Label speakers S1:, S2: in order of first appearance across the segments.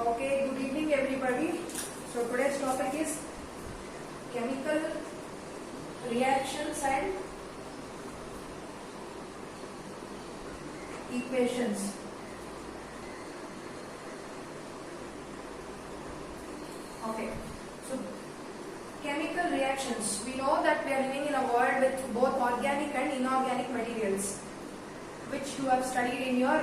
S1: Okay, good evening everybody. So today's topic is chemical reactions and equations. Okay, so chemical reactions. We know that we are living in a world with both organic and inorganic materials, which you have studied in your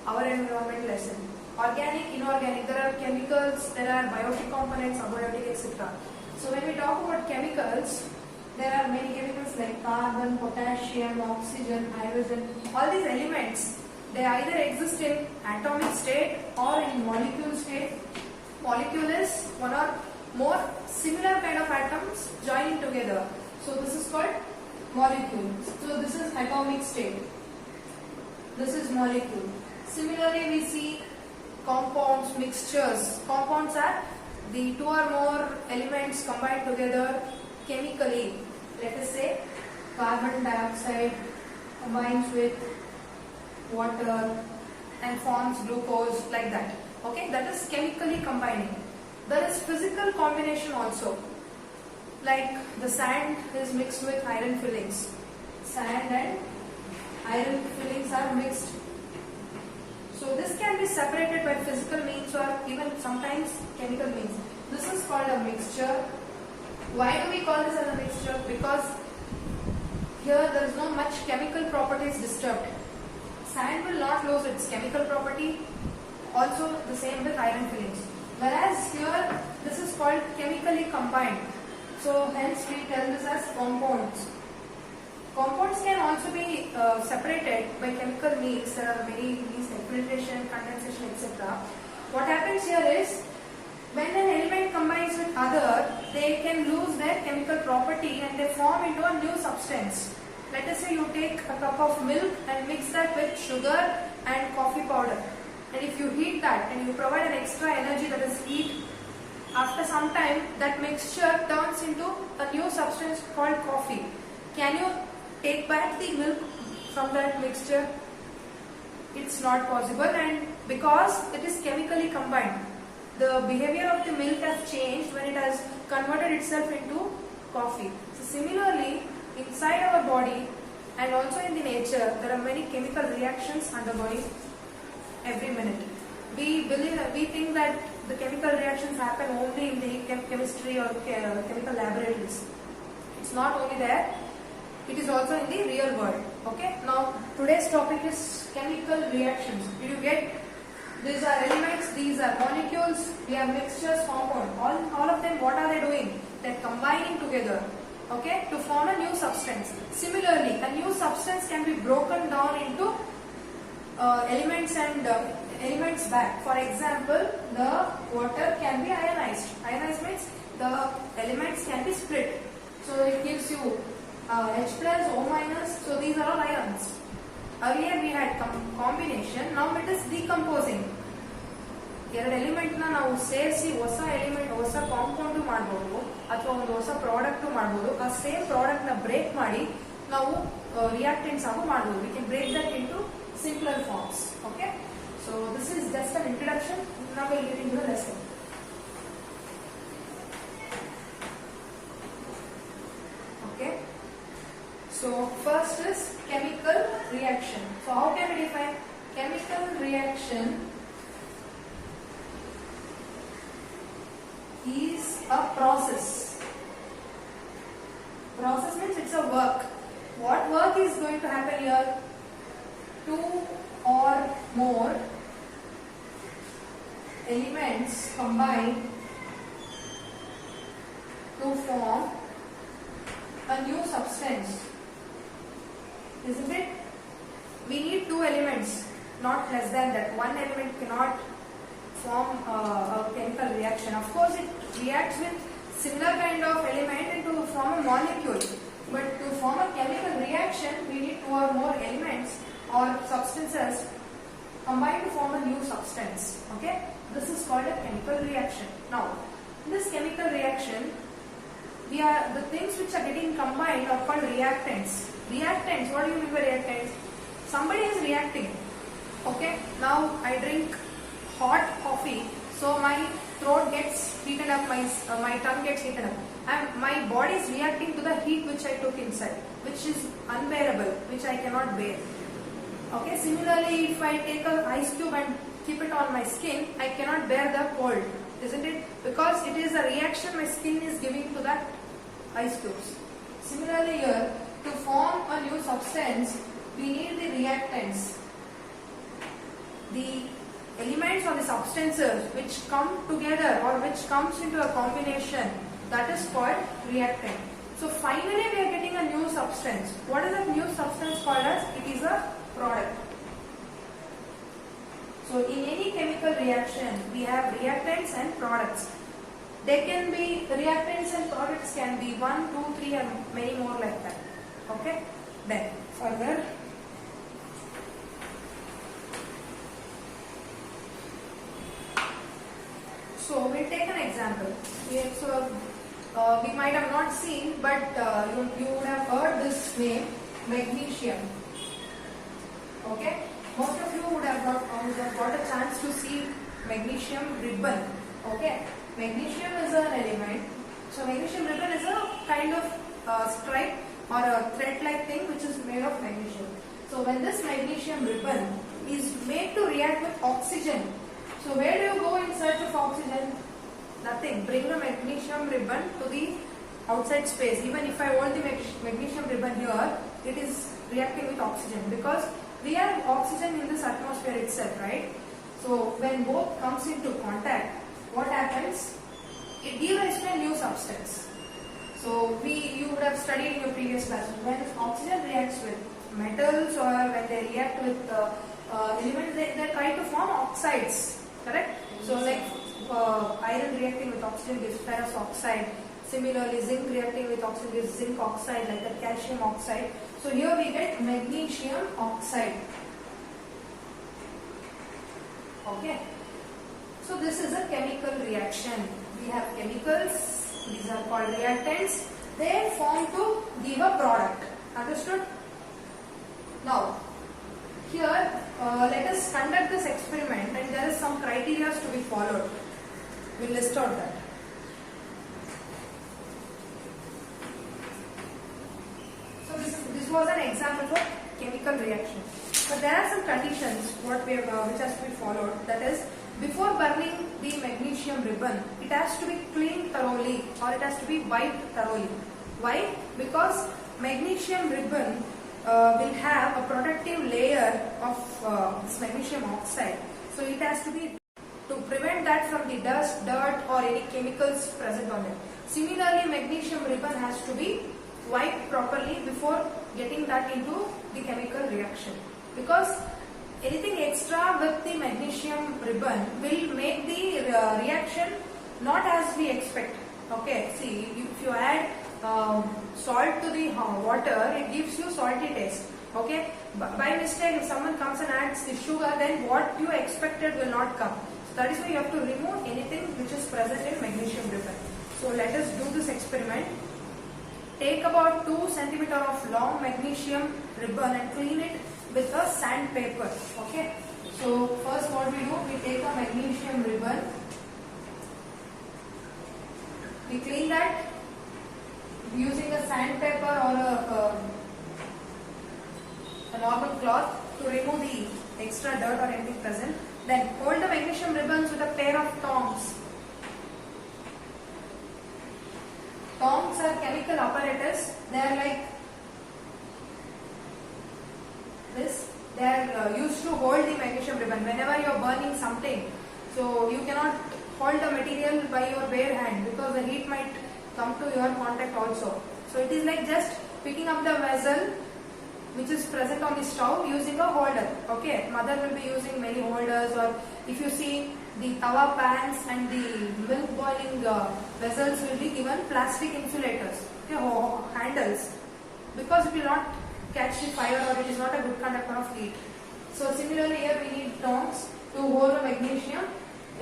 S1: our environment lesson. Organic, inorganic, there are chemicals, there are biotic components, abiotic, etc. So when we talk about chemicals, there are many chemicals like carbon, potassium, oxygen, hydrogen. All these elements, they either exist in atomic state or in molecule state. Molecule is one or more similar kind of atoms joining together. So this is called molecule. So this is atomic state. This is molecule. Similarly, we see compounds, mixtures. Compounds are the two or more elements combined together chemically. Let us say carbon dioxide combines with water and forms glucose, like that. Okay, that is chemically combining. There is physical combination also. Like the sand is mixed with iron fillings. Sand and iron fillings are mixed. So this can be separated by physical means or even sometimes chemical means. This is called a mixture. Why do we call this as a mixture? Because here there is no much chemical properties disturbed. Sand will not lose its chemical property. Also the same with iron fillings. Whereas here this is called chemically combined. So hence we tell this as compounds. Compounds can also be separated by chemical means. There are many means like filtration, condensation, etc. What happens here is when an element combines with other, they can lose their chemical property and they form into a new substance. Let us say you take a cup of milk and mix that with sugar and coffee powder. And if you heat that and you provide an extra energy, that is heat, after some time that mixture turns into a new substance called coffee. Can you take back the milk from that mixture? It's not possible, and because it is chemically combined, the behavior of the milk has changed when it has converted itself into coffee. So similarly, inside our body and also in the nature, there are many chemical reactions undergoing every minute. We think that the chemical reactions happen only in the chemistry or chemical laboratories. It's not only there. It is also in the real world. Okay. Now today's topic is chemical reactions. Did you get? These are elements, these are molecules, we have mixtures, compound. All of them, what are they doing? They're combining together, okay, to form a new substance. Similarly, a new substance can be broken down into elements and elements back. For example, the water can be ionized. Ionized means the elements can be split. So it gives you H plus, O minus, so these are all ions. Earlier we had combination, now it is decomposing. ಎರಡು element ನಾವು ಸೇರಿಸಿ ಹೊಸ element ಹೊಸ compound ಮಾಡಬಹುದು ಅಥವಾ ಒಂದು ಹೊಸ product ಮಾಡಬಹುದು. ಆ ಸೇಮ್ ಪ್ರಾಡಕ್ಟ್ ನ ಬ್ರೇಕ್ ಮಾಡಿ ನಾವು ರಿಯಾಕ್ಟೆಂಟ್ಸ್ ಆಗಿ ಮಾಡಬಹುದು. We can break that into simpler forms. Okay, so this is just an introduction. Now we will get into the lesson. Okay. So first is chemical reaction. So how can we define chemical reaction? Is a process. Process means it's a work. What work is going to happen here? Two or more elements combine to form a new substance. Isn't it? We need two elements, not less than that. One element cannot form a chemical reaction. Of course, it reacts with similar kind of element and to form a molecule. But to form a chemical reaction, we need two or more elements or substances combined to form a new substance. Okay? This is called a chemical reaction. Now, in this chemical reaction, the things which are getting combined are called reactants. Reactants, what do you mean by reactants? Somebody is reacting. Okay, now I drink hot coffee, So my throat gets heated up, my tongue gets heated up, and my body is reacting to the heat which I took inside, which is unbearable, which I cannot bear. Okay, similarly, if I take an ice cube and keep it on my skin, I cannot bear the cold, isn't it? Because it is a reaction my skin is giving to that ice cubes. Similarly here, to form a new substance, we need the reactants. The elements or the substances which come together or which comes into a combination, that is called reactant. So finally we are getting a new substance. What is that new substance called as? It is a product. So in any chemical reaction, we have reactants and products. They can be, reactants and products can be 1, 2, 3 and many more like that. Okay? Then further. So we'll take an example. We might have not seen, but you would have heard this name, magnesium. Okay? Most of you would have got a chance to see magnesium ribbon. Okay? Magnesium is an element. So magnesium ribbon is a kind of stripe or a thread-like thing which is made of magnesium. So when this magnesium ribbon is made to react with oxygen, so where do you go in search of oxygen? Nothing. Bring the magnesium ribbon to the outside space. Even if I hold the magnesium ribbon here, it is reacting with oxygen because we have oxygen in this atmosphere itself, right? So when both comes into contact, what happens? It gives rise to a new substance. So you would have studied in your previous class, when oxygen reacts with metals or when they react with elements, they try to form oxides. Correct? So like iron reacting with oxygen gives ferrous oxide. Similarly, zinc reacting with oxygen gives zinc oxide, like the calcium oxide. So here we get magnesium oxide. Okay. So this is a chemical reaction. We have chemicals, these are called reactants. They form to give a product. Understood? Now, here let us conduct this experiment and there is some criteria to be followed. We will list out that. So this was an example for chemical reaction. But there are some conditions which has to be followed. That is, before burning the magnesium ribbon, it has to be cleaned thoroughly or it has to be wiped thoroughly. Why? Because magnesium ribbon will have a protective layer of this magnesium oxide. So it has to be to prevent that from the dust, dirt or any chemicals present on it. Similarly, magnesium ribbon has to be wiped properly before getting that into the chemical reaction. Because anything extra with the magnesium ribbon will make the reaction not as we expect. Okay, see, if you add salt to the water, it gives you salty taste. Okay, by mistake if someone comes and adds the sugar, then what you expected will not come. So that is why you have to remove anything which is present in magnesium ribbon. So let us do this experiment. Take about 2 cm of long magnesium ribbon and clean it with a sandpaper. Okay, so first what we do, we take a magnesium ribbon, we clean that using a sandpaper or a normal cloth to remove the extra dirt or anything present. Then hold the magnesium ribbons with a pair of tongs. Tongs are chemical apparatus. They are like this. They are used to hold the magnesium ribbon whenever you are burning something. So you cannot hold the material by your bare hand because the heat might come to your contact also. So it is like just picking up the vessel which is present on the stove using a holder. Okay, mother will be using many holders, or if you see the tawa pans and the milk boiling vessels will be given plastic insulators, okay, handles, because it will not catch the fire or it is not a good conductor of heat. So similarly here we need tongs to hold a magnesium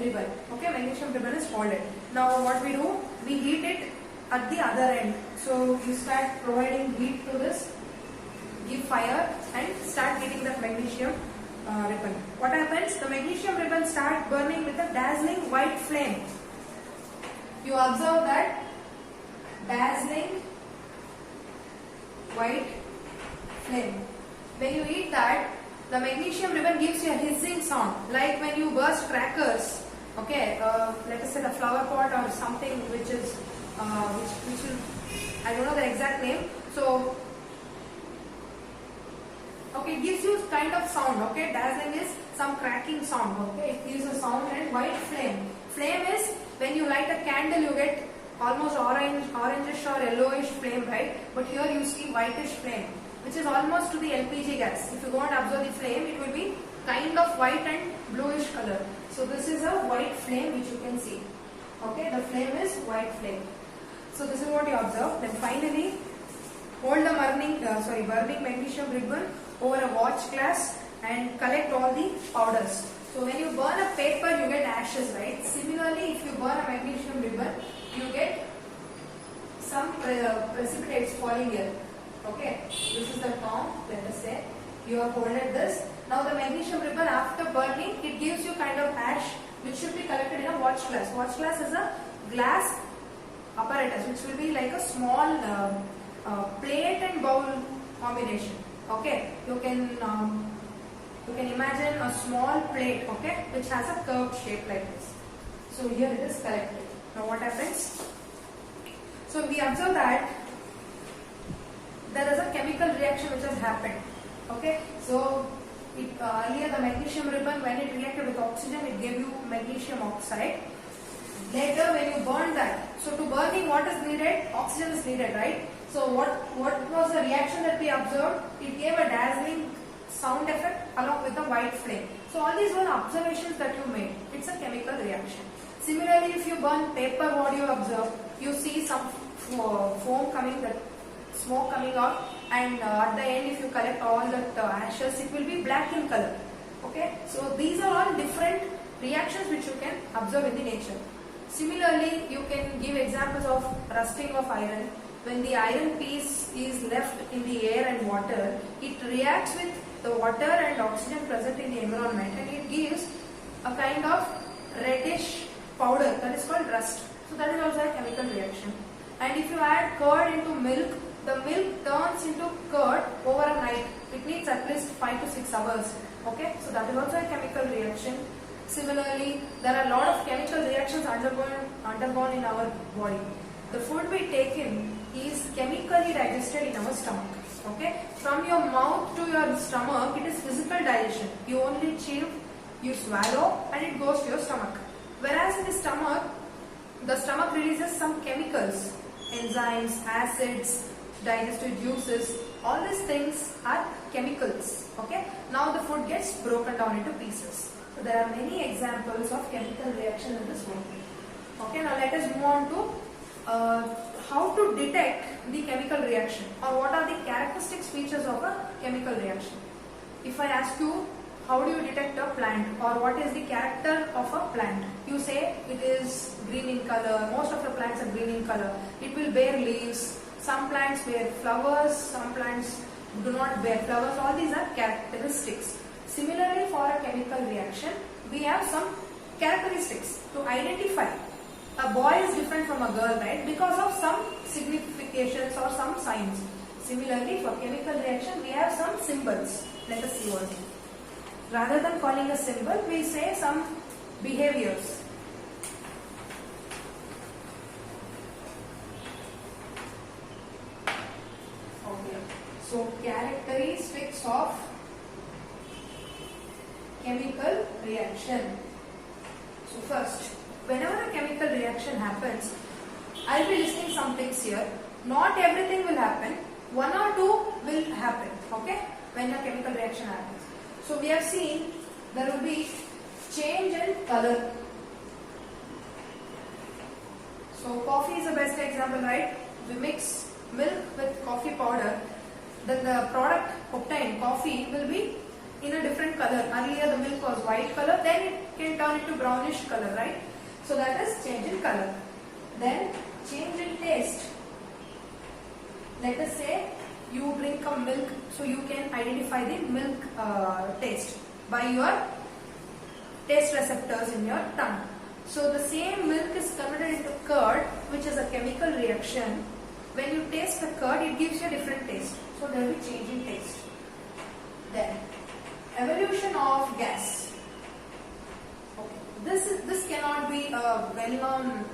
S1: ribbon. Okay, magnesium ribbon is folded. Now what we do, we heat it at the other end. So you start providing heat to this, give fire and start heating that magnesium ribbon. What happens? The magnesium ribbon starts burning with a dazzling white flame. You observe that dazzling white flame. When you eat that, the magnesium ribbon gives you a hissing sound, like when you burst crackers. Okay, let us say the flower pot or something which is which will, I don't know the exact name. So okay, it gives you kind of sound. Okay, dazzling is some cracking sound. Okay, it gives a sound. And white flame. Flame is when you light a candle, you get almost orangish or yellowish flame, right? But here you see whitish flame, which is almost to the LPG gas. If you go and observe the flame, it will be kind of white and bluish color. So this is a white flame which you can see. Okay, the flame is white flame. So this is what you observe. Then finally, hold the burning magnesium ribbon over a watch glass and collect all the powders. So when you burn a paper, you get ashes, right? Similarly, if you burn a magnesium ribbon, you get some precipitates falling here. Okay, this is the palm, let us say. You have holded this. Now the magnesium ribbon, after burning, it gives you kind of ash which should be collected in a watch glass. Watch glass is a glass apparatus which will be like a small plate and bowl combination. Okay, you can imagine a small plate, okay, which has a curved shape like this. So here it is collected. Now what happens? So we observe that there is a chemical reaction which has happened. Okay, so earlier the magnesium ribbon, when it reacted with oxygen, it gave you magnesium oxide. Later when you burn that, so to burning what is needed? Oxygen is needed, right? So what was the reaction that we observed? It gave a dazzling sound effect along with a white flame. So all these were observations that you made. It's a chemical reaction. Similarly, if you burn paper, what you observe? You see some foam coming, that smoke coming out, and at the end, if you collect all that ashes, it will be black in color. Okay, so these are all different reactions which you can observe in the nature. Similarly, you can give examples of rusting of iron. When the iron piece is left in the air and water, it reacts with the water and oxygen present in the environment, and it gives a kind of reddish powder that is called rust. So that is also a chemical reaction. And if you add curd into milk, the milk turns into curd over a night. It needs at least 5 to 6 hours. Okay, so that is also a chemical reaction. Similarly, there are a lot of chemical reactions undergone in our body. The food we take in is chemically digested in our stomach. Okay, from your mouth to your stomach, it is physical digestion. You only chew, you swallow, and it goes to your stomach. Whereas in the stomach releases some chemicals, enzymes, acids, digestive juices. All these things are chemicals. Okay, now the food gets broken down into pieces. So there are many examples of chemical reaction in this world. Okay, now let us move on to how to detect the chemical reaction, or what are the characteristic features of a chemical reaction. If I ask you, how do you detect a plant, or what is the character of a plant? You say it is green in color. Most of the plants are green in color. It will bear leaves. Some plants bear flowers, some plants do not bear flowers. All these are characteristics. Similarly, for a chemical reaction, we have some characteristics to identify. A boy is different from a girl, right? Because of some significations or some signs. Similarly, for chemical reaction, we have some symbols. Let us see what. Rather than calling a symbol, we say some behaviors. Okay. So, characteristics of chemical reaction. So, first, whenever a chemical reaction happens, I will be listing some things here. Not everything will happen. One or two will happen. Okay? When a chemical reaction happens. So we have seen there will be change in color. So coffee is the best example, right? We mix milk with coffee powder, then the product obtained, coffee, will be in a different color. Earlier the milk was white color, then it can turn into brownish color, right? So that is change in color. Then change in taste. Let us say you drink a milk, so you can identify the milk taste. by your taste receptors in your tongue. So the same milk is converted into curd, which is a chemical reaction. When you taste the curd, it gives you a different taste. So there will be change in taste. Then, evolution of gas. Okay. This cannot be a well-known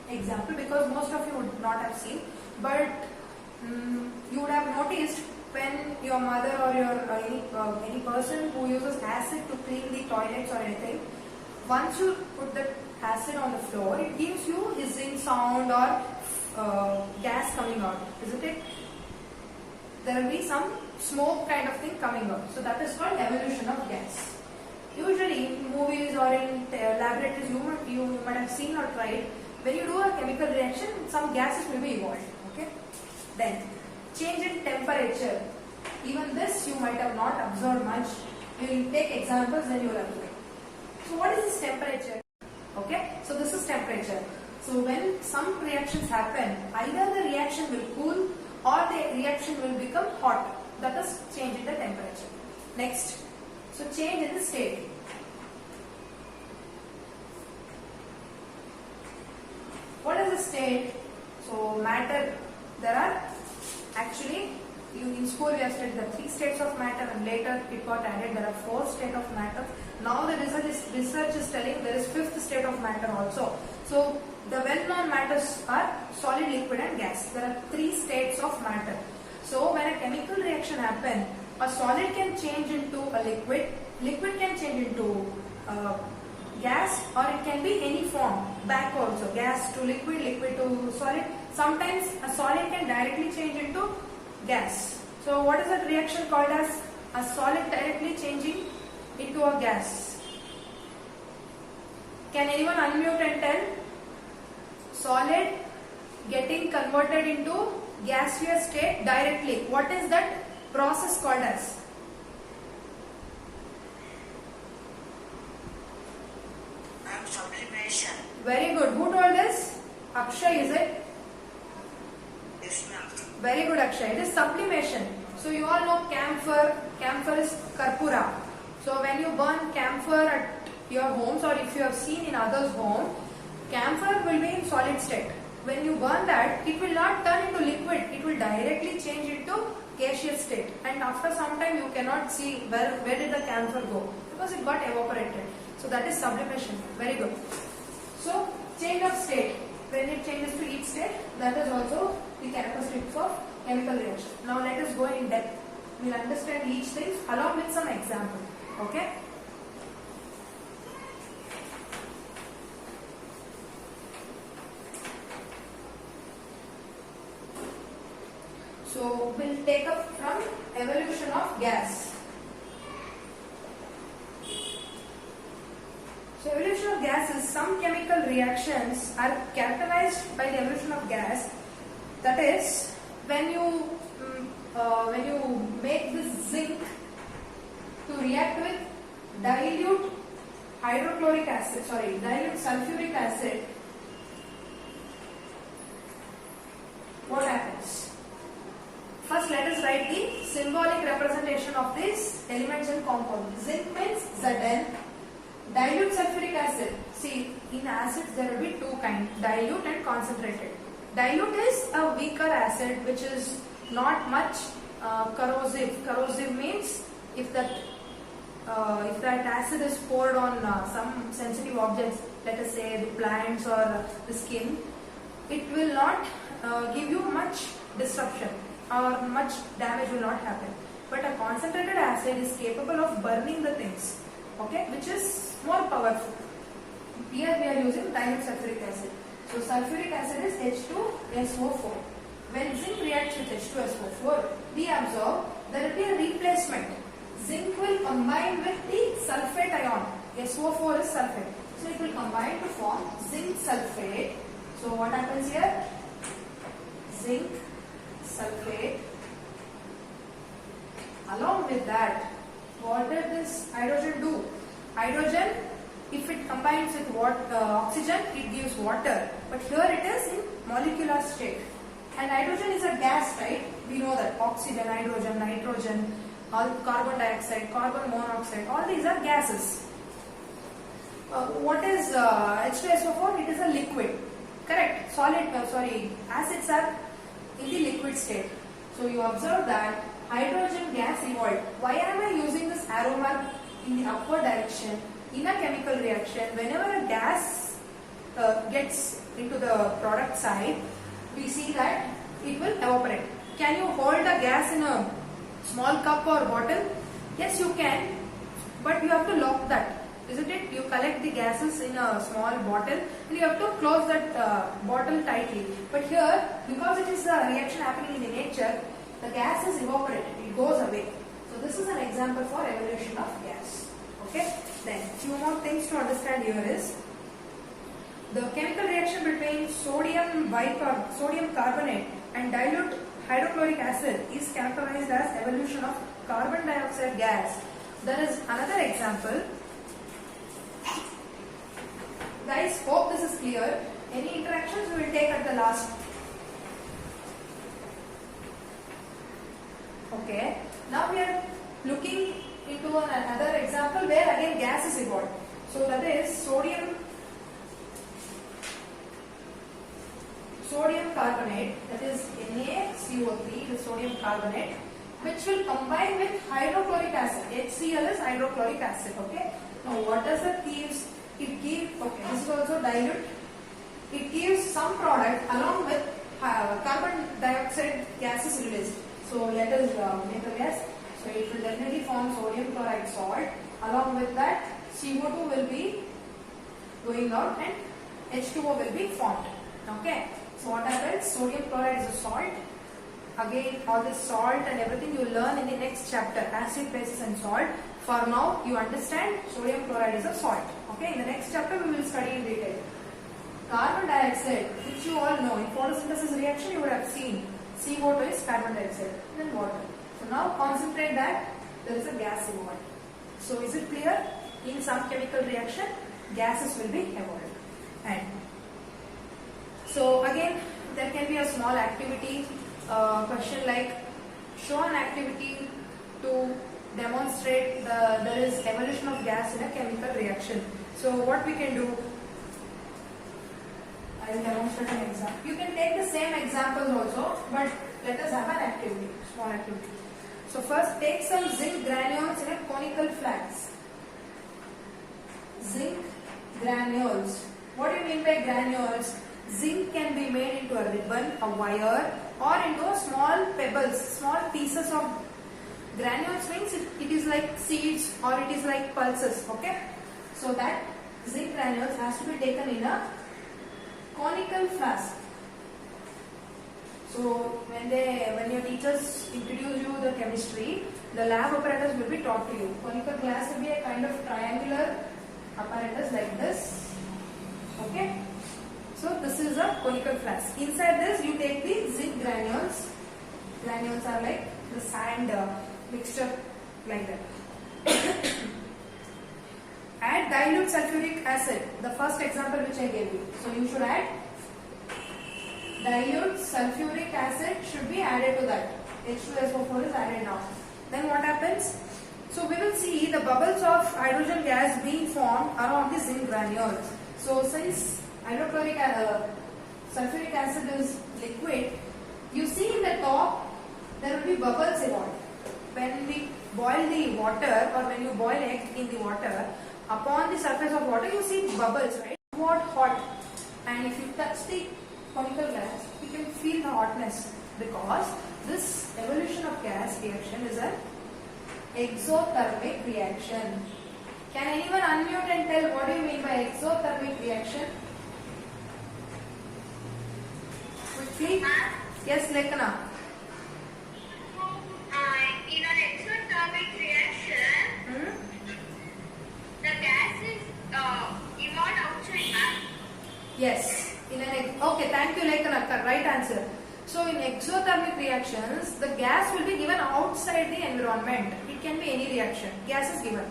S1: example because most of you would not have seen. But you would have noticed when your mother or your any person who uses acid to clean the toilets or anything, once you put the acid on the floor, it gives you hissing sound or gas coming out, isn't it? There will be some smoke kind of thing coming out. So that is called evolution of gas. Usually in movies or in laboratories, you might have seen or tried, when you do a chemical reaction, some gases will be evolved. Okay. Then change in temperature. Even this you might have not observed much. We will take examples, then you will observe. So what is this temperature? Okay, so this is temperature. So when some reactions happen, either the reaction will cool or the reaction will become hot. That is change in the temperature. Next, so change in the state. What is the state? So matter, there are actually, in school we have studied the 3 states of matter and later it got added there are 4 states of matter. Now the research is telling there is 5th state of matter also. So the well-known matters are solid, liquid and gas. There are 3 states of matter. So when a chemical reaction happens, a solid can change into a liquid, liquid can change into gas, or it can be any form, back also, gas to liquid, liquid to solid. Sometimes a solid can directly change into gas. So what is that reaction called as? A solid directly changing into a gas. Can anyone unmute and tell? Solid getting converted into gaseous state directly. What is that process called as?
S2: Sublimation.
S1: Very good. Who told this? Akshay, is it?
S2: Yes, ma'am.
S1: Very good, Akshay. It is sublimation. So you all know camphor. Camphor is karpura. So when you burn camphor at your homes, or if you have seen in others' home, camphor will be in solid state. When you burn that, it will not turn into liquid. It will directly change into gaseous state. And after some time, you cannot see where did the camphor go, because it got evaporated. So that is sublimation. Very good. So change of state. When it changes to each state, that is also the characteristics of chemical reaction. Now let us go in depth. We will understand each thing along with some example. Okay. So we'll take up from evolution of gas. So evolution of gas is some chemical reactions are characterized by the evolution of gas. That is, when you make this zinc to react with dilute sulfuric acid, what happens? First, let us write the symbolic representation of these elements and compounds. Zinc means Zn. Dilute sulfuric acid. See, in acids there will be 2 kinds, dilute and concentrated. Dilute is a weaker acid which is not much corrosive. Corrosive means if that acid is poured on some sensitive objects, let us say the plants or the skin, it will not give you much disruption or much damage will not happen. But a concentrated acid is capable of burning the things, okay, which is more powerful. Here we are using dilute sulfuric acid. So sulfuric acid is H2SO4. When zinc reacts with H2SO4, we observe there will be a replacement. Zinc will combine with the sulfate ion. SO4 is sulfate. So it will combine to form zinc sulfate. So what happens here? Zinc sulfate. Along with that, what does this hydrogen do? Hydrogen, if it combines with oxygen, it gives water. But here it is in molecular state. And hydrogen is a gas, right? We know that. Oxygen, hydrogen, nitrogen. all carbon dioxide, carbon monoxide, all these are gases. What is H2SO4? It is a liquid. Correct. Acids are in the liquid state. So you observe that hydrogen gas evolved. Why am I using this arrow mark in the upward direction? In a chemical reaction, whenever a gas gets into the product side, we see that it will evaporate. Can you hold a gas in a small cup or bottle? Yes, you can, but you have to lock that. Isn't it? You collect the gases in a small bottle and you have to close that bottle tightly. But here, because it is a reaction happening in the nature, the gas is evaporated. It goes away. So this is an example for evolution of gas. Okay. Then few more things to understand here is the chemical reaction between sodium carbonate and dilute hydrochloric acid is characterized as evolution of carbon dioxide gas. There is another example. Guys, hope this is clear. Any interactions we will take at the last. Okay. Now we are looking into another example where again gas is evolved. So that is sodium carbonate, that is NaCO3, the sodium carbonate, which will combine with hydrochloric acid. HCl is hydrochloric acid. Okay. Now what does it gives? It gives, okay, this is also dilute. It gives some product along with carbon dioxide gases released. So let us make a guess. So it will definitely form sodium chloride salt. Along with that, CO2 will be going out and H2O will be formed. Okay. So what happens? Sodium chloride is a salt. Again, all this salt and everything you learn in the next chapter, acid, bases and salt. For now, you understand sodium chloride is a salt. Okay, in the next chapter we will study in detail. Carbon dioxide, which you all know, in photosynthesis reaction you would have seen. CO2 is carbon dioxide, then water. So now concentrate that there is a gas involved. So is it clear? In some chemical reaction, gases will be evolved. And so again, there can be a small activity, question like show an activity to demonstrate there is evolution of gas in a chemical reaction. So what we can do, I will demonstrate an example. You can take the same examples also, but let us have an activity, small activity. So first take some zinc granules in a conical flask. Zinc granules. What do you mean by granules? Zinc can be made into a ribbon, a wire, or into small pebbles, small pieces of granules means it is like seeds or it is like pulses. Okay, so that zinc granules has to be taken in a conical flask. So when your teachers introduce you the chemistry, the lab apparatus will be taught to you. Conical glass will be a kind of triangular apparatus like this. Okay. So this is a conical flask. Inside this you take the zinc granules. Granules are like the sand mixture like that. Add dilute sulfuric acid. The first example which I gave you. So you should add dilute sulfuric acid should be added to that. H2SO4 is added now. Then what happens? So we will see the bubbles of hydrogen gas being formed around the zinc granules. So since hydrochloric sulfuric acid is liquid, you see in the top there will be bubbles evolved. When we boil the water or when you boil egg in the water, upon the surface of water you see bubbles, right? Somewhat hot, and if you touch the conical glass, you can feel the hotness because this evolution of gas reaction is an exothermic reaction. Can anyone unmute and tell what do you mean by exothermic reaction? Quickly. Yes, Lekana.
S3: In an exothermic reaction, the gas is evolved outside, ma'am.
S1: Yes. Okay, thank you, Lekana. Right answer. So in exothermic reactions, the gas will be given outside the environment. It can be any reaction. Gas is given.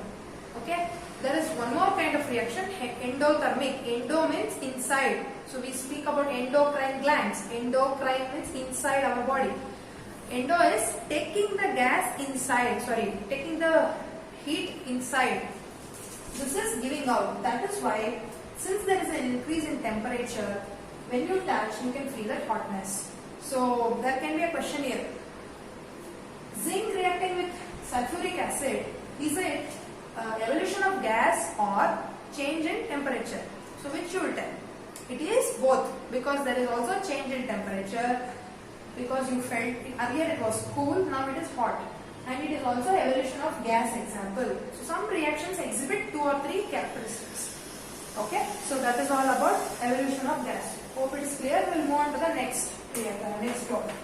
S1: Okay. There is one more kind of reaction, endothermic. Endo means inside. So we speak about endocrine glands. Endocrine means inside our body. Endo is taking the gas inside, taking the heat inside. This is giving out. That is why, since there is an increase in temperature, when you touch, you can feel that hotness. So there can be a question here. Zinc reacting with sulfuric acid, is it evolution of gas or change in temperature? So which you will tell? It is both, because there is also change in temperature, because you felt earlier it was cool, now it is hot, and it is also evolution of gas example. So some reactions exhibit 2 or 3 characteristics. Okay, so that is all about evolution of gas. Hope it is clear. We will move on to the next topic.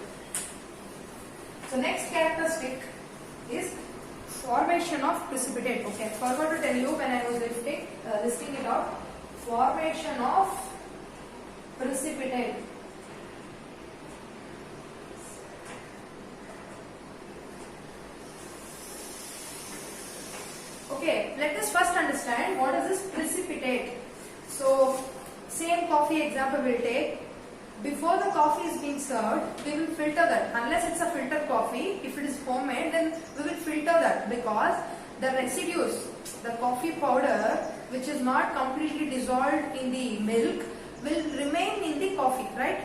S1: So next characteristic is formation of precipitate. Okay, I forgot to tell you when I was listing it out. Formation of precipitate. Okay, let us first understand what is this precipitate. So, same coffee example we'll take. Before the coffee is being served, we will filter that. Unless it's a filtered coffee, if it is homemade, then we will filter that, because the residues, the coffee powder, which is not completely dissolved in the milk, will remain in the coffee, right?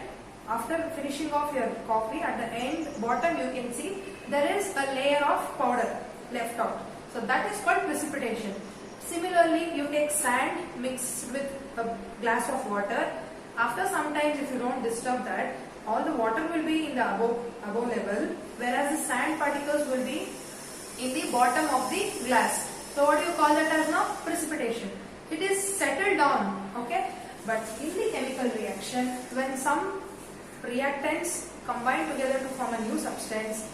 S1: After finishing off your coffee, at the end, bottom you can see there is a layer of powder left out. So that is called precipitation. Similarly, you take sand mixed with a glass of water. After some time, if you don't disturb that, all the water will be in the above level, whereas the sand particles will be in the bottom of the glass. So what do you call that as now? Precipitation. It is settled down, okay? But in the chemical reaction, when some reactants combine together to form a new substance,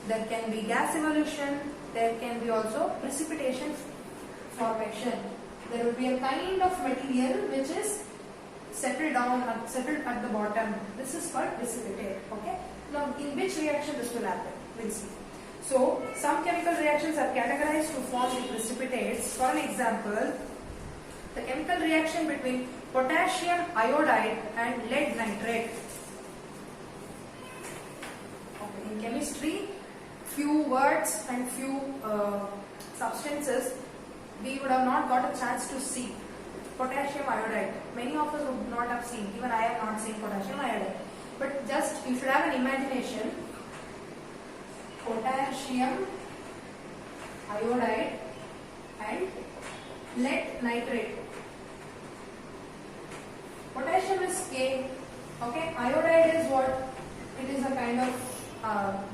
S1: there can be gas evolution, there can be also precipitation formation. There will be a kind of material which is settled down, settled at the bottom. This is called precipitate. Okay. Now, in which reaction this will happen? We'll see. So, some chemical reactions are categorized to form the precipitates. For an example, the chemical reaction between potassium iodide and lead nitrate. Okay. In chemistry, few words and few substances we would have not got a chance to see. Potassium iodide. Many of us would not have seen. Even I have not seen potassium iodide. But just you should have an imagination. Potassium iodide and lead nitrate. Potassium is K. Okay. Iodide is what? It is a kind of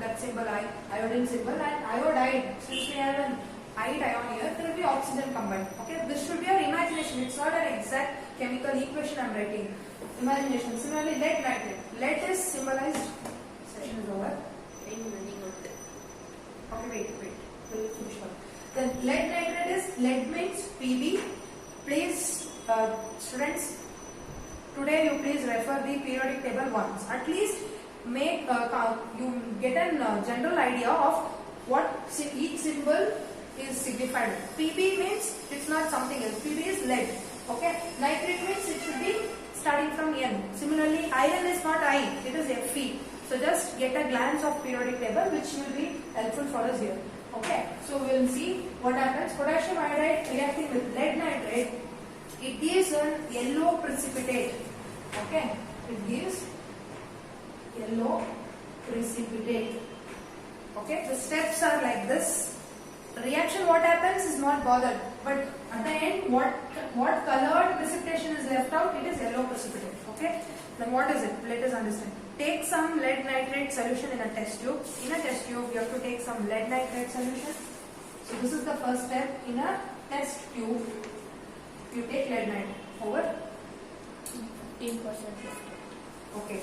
S1: that symbol iodine symbol, and iodide, since we have an ion here, there will be oxygen combined. Okay, this should be your imagination. It's not an exact chemical equation I'm writing. Imagination. Similarly, lead nitrate. Lead is symbolized. Session is over. Okay, wait. We'll finish one. Then lead nitrate is, lead means Pb. Please, students, today you please refer the periodic table once. At least make you get a general idea of what each symbol is signified. Pb means it's not something else. Pb is lead. Okay. Nitrate means it should be starting from N. Similarly, iron is not I, it is Fe. So just get a glance of periodic table, which will be helpful for us here. Okay. So we will see what happens. Potassium iodide reacting with lead nitrate, it gives a yellow precipitate. Okay. It gives yellow precipitate. Okay, the steps are like this. The reaction, what happens is not bothered, but at the end, what colored precipitation is left out? It is yellow precipitate. Okay, then what is it? Let us understand. Take some lead nitrate solution in a test tube. In a test tube, you have to take some lead nitrate solution. So this is the first step. In a test tube, you take lead nitrate over 15%. Okay.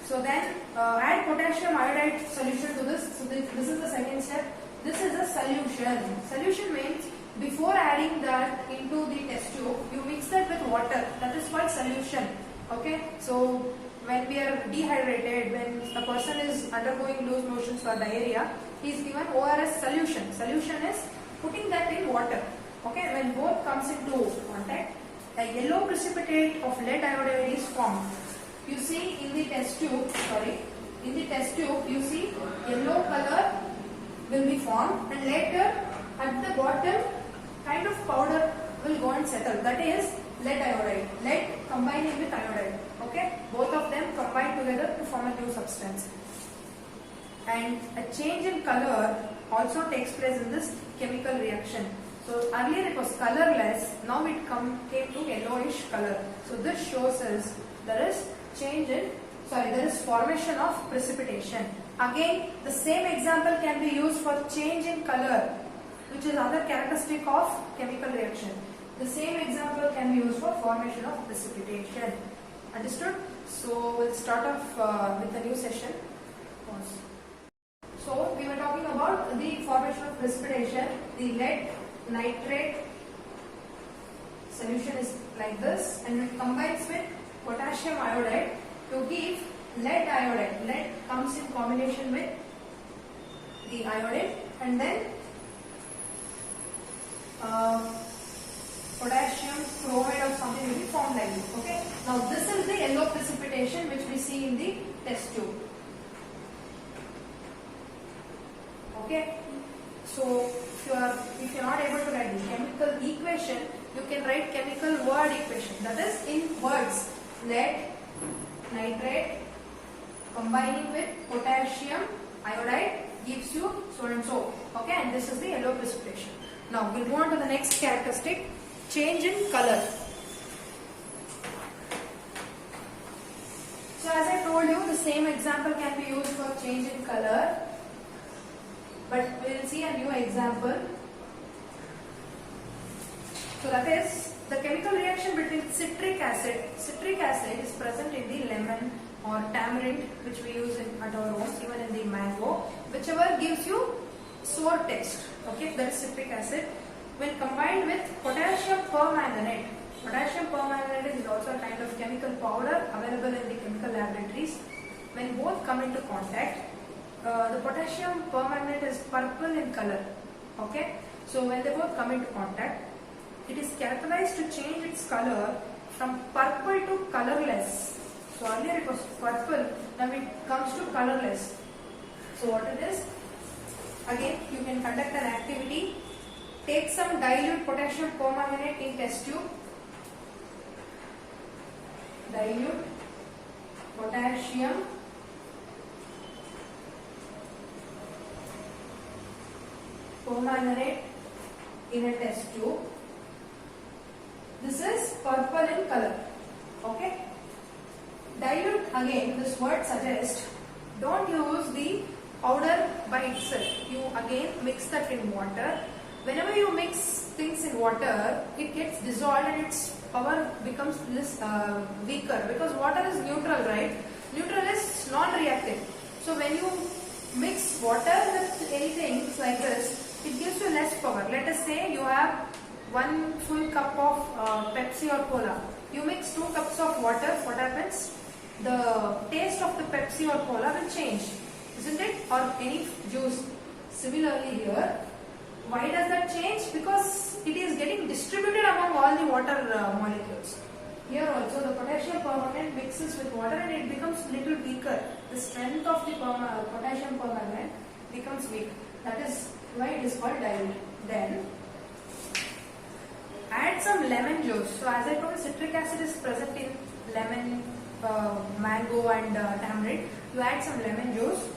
S1: So then add potassium iodide solution to this. So this is the second step. This is a solution. Solution means before adding that into the test tube, you mix that with water. That is called solution. Okay. So when we are dehydrated, when a person is undergoing loose motions or diarrhea, he is given ORS solution. Solution is putting that in water. Okay. When both comes into contact, a yellow precipitate of lead iodide is formed. You see in the test tube, in the test tube, you see yellow color will be formed, and later at the bottom kind of powder will go and settle. That is lead iodide. Lead combining with iodide. Okay, both of them combine together to form a new substance. And a change in color also takes place in this chemical reaction. So earlier it was colorless, now it came to yellowish color. So this shows us there is there is formation of precipitation. Again, the same example can be used for change in color, which is another characteristic of chemical reaction. The same example can be used for formation of precipitation. Understood? So we'll start off with a new session. Pause. So we were talking about the formation of precipitation. The lead nitrate solution is like this, and it combines with potassium iodide to give lead iodide. Lead comes in combination with the iodide, and then potassium chloride or something will be formed like this. Okay. Now this is the yellow precipitation which we see in the test tube. Okay. So if you are not able to write the chemical equation, you can write chemical word equation. That is in words. Lead nitrate combining with potassium iodide gives you so and so. Okay, and this is the yellow precipitation. Now we'll move on to the next characteristic, change in color. So as I told you, the same example can be used for change in color, but we will see a new example. So that is the chemical reaction between citric acid. Citric acid is present in the lemon or tamarind, which we use at our homes, even in the mango, whichever gives you sour taste. Okay, that is citric acid. When combined with potassium permanganate, potassium permanganate is also a kind of chemical powder available in the chemical laboratories. When both come into contact, the potassium permanganate is purple in color. Okay, so when they both come into contact, it is characterized to change its color from purple to colorless. So earlier it was purple, now it comes to colorless. So what it is? Again, you can conduct an activity. Take some dilute potassium permanganate in test tube. Dilute potassium permanganate in a test tube. This is purple in color. Okay. Dilute, again, this word suggests don't use the powder by itself. You again mix that in water. Whenever you mix things in water, it gets dissolved and its power becomes weaker, because water is neutral, right? Neutral is non-reactive. So when you mix water with anything like this, it gives you less power. Let us say you have 1 full cup of Pepsi or Cola. You mix 2 cups of water, what happens? The taste of the Pepsi or Cola will change, isn't it? Or any juice. Similarly here, why does that change? Because it is getting distributed among all the water molecules. Here also the potassium permanganate mixes with water and it becomes little weaker. The strength of the potassium permanganate becomes weak. That is why it is called dilute. Then add some lemon juice. So as I told, citric acid is present in lemon, mango and tamarind. You add some lemon juice,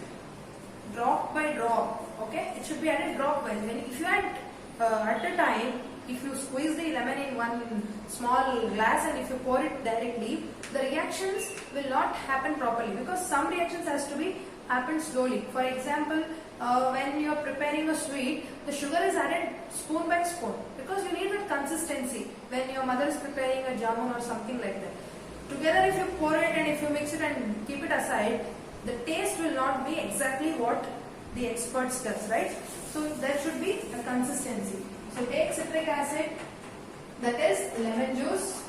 S1: drop by drop. Okay, it should be added drop by. If you add at a time, if you squeeze the lemon in one small glass and if you pour it directly, the reactions will not happen properly, because some reactions has to be happen slowly. For example, when you are preparing a sweet, the sugar is added spoon by spoon, because you need that consistency. When your mother is preparing a jamun or something like that, together if you pour it and if you mix it and keep it aside, the taste will not be exactly what the experts does, right? So there should be a consistency. So take citric acid, that is lemon juice,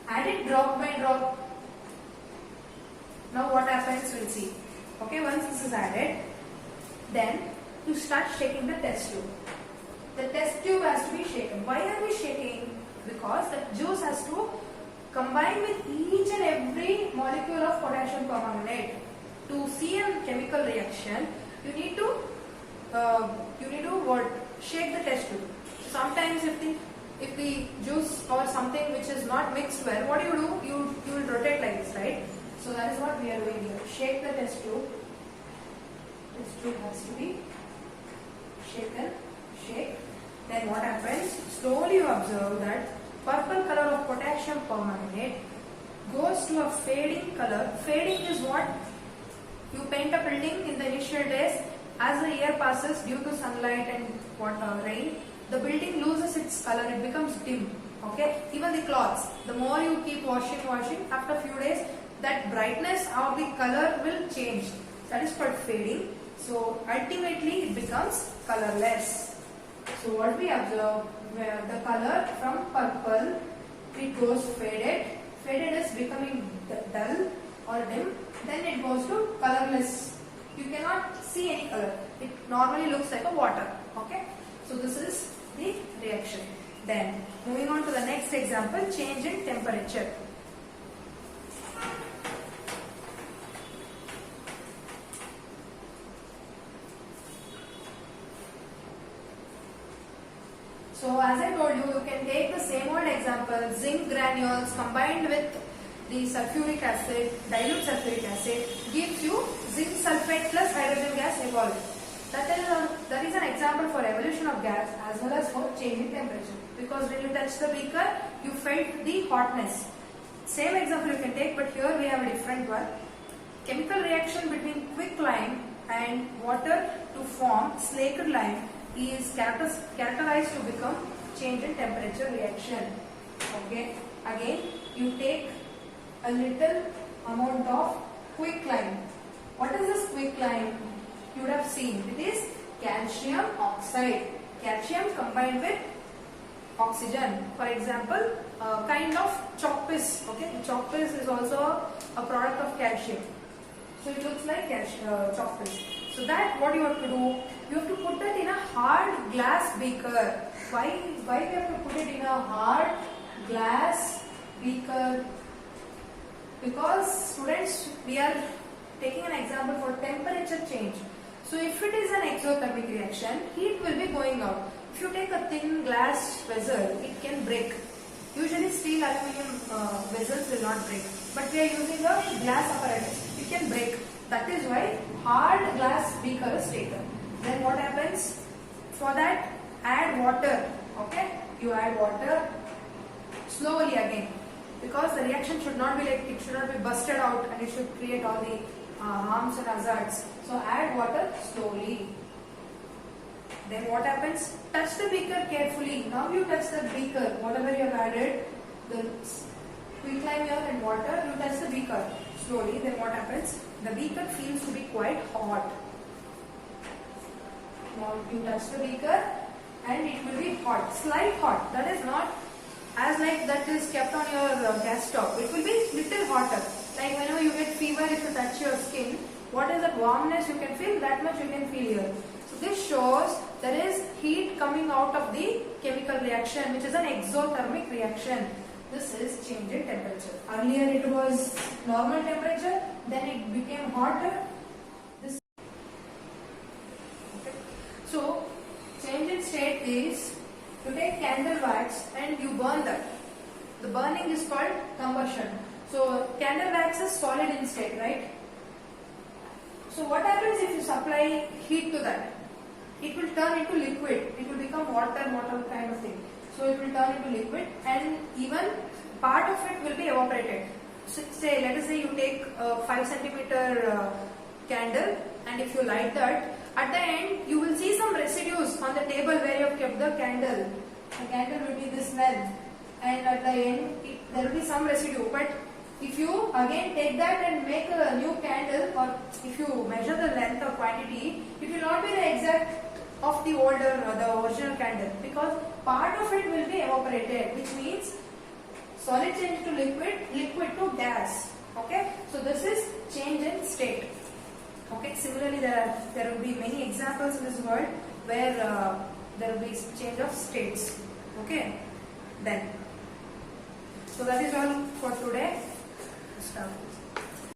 S1: add it drop by drop. Now what happens, we'll see. Okay, once this is added, then you start shaking the test tube. The test tube has to be shaken. Why are we shaking? Because the juice has to combine with each and every molecule of potassium permanganate. To see a chemical reaction, you need to what? Shake the test tube. Sometimes if the juice or something which is not mixed well, what do? You will rotate like this, right? So that is what we are doing here. Shake the test tube. Test tube has to be shaken. Shake. Then what happens? Slowly you observe that purple color of potassium permanganate goes to a fading color. Fading is what? You paint a building in the initial days. As the year passes, due to sunlight and rain, the building loses its color. It becomes dim. Okay. Even the cloths. The more you keep washing, after a few days, that brightness of the color will change. That is called fading. So ultimately, it becomes colorless. So what we observe, where the color from purple, it goes faded. Faded is becoming dull or dim. Then it goes to colorless. You cannot see any color. It normally looks like a water. Okay. So this is the reaction. Then moving on to the next example, change in temperature. So as I told you, you can take the same old example, zinc granules combined with the sulfuric acid, dilute sulfuric acid gives you zinc sulfate plus hydrogen gas evolved. That is an example for evolution of gas as well as for change in temperature. Because when you touch the beaker, you felt the hotness. Same example you can take, but here we have a different one. Chemical reaction between quicklime and water to form slaked lime is characterized to become change in temperature reaction. Okay. Again, you take a little amount of quicklime. What is this quicklime? You would have seen. It is calcium oxide. Calcium combined with oxygen. For example, kind of chalk piece. Okay, chalk piece is also a product of calcium. So it looks like chalk piece. So that what you have to do? You have to put it in a hard glass beaker. Why we have to put it in a hard glass beaker? Because students, we are taking an example for temperature change. So if it is an exothermic reaction, heat will be going out. If you take a thin glass vessel, it can break. Usually steel, aluminum vessels will not break. But we are using a glass apparatus. It can break. That is why hard glass beaker is taken. Then what happens? For that, add water. Okay? You add water slowly again. Because the reaction should not be like, it should not be busted out and it should create all the harms and hazards. So add water slowly. Then what happens? Touch the beaker carefully. Now you touch the beaker, whatever you have added, the quicklime here and water, you touch the beaker slowly. Then what happens? The beaker feels to be quite hot. Now you touch the beaker and it will be hot, slight hot. That is not as like that is kept on your gas stove. It will be little hotter. Like whenever you get fever, if you touch your skin, what is that warmness you can feel? That much you can feel here. So this shows there is heat coming out of the chemical reaction, which is an exothermic reaction. This is change in temperature. Earlier it was normal temperature, then it became hotter. This. Okay. So change in state is you take candle wax and you burn that. The burning is called combustion. So candle wax is solid in state, right? So what happens if you supply heat to that? It will turn into liquid. It will become water kind of thing. So it will turn into liquid and even part of it will be evaporated. So say, let us say you take a 5 centimeter candle and if you light that, at the end you will see some residues on the table where you have kept the candle. The candle will be this length and at the end there will be some residue. But if you again take that and make a new candle, or if you measure the length or quantity, it will not be the exact of the older, the original candle, because part of it will be evaporated, which means solid change to liquid, liquid to gas. Okay, so this is change in state. Okay, similarly there will be many examples in this world where there will be change of states. Okay, then so that is all for today. Start.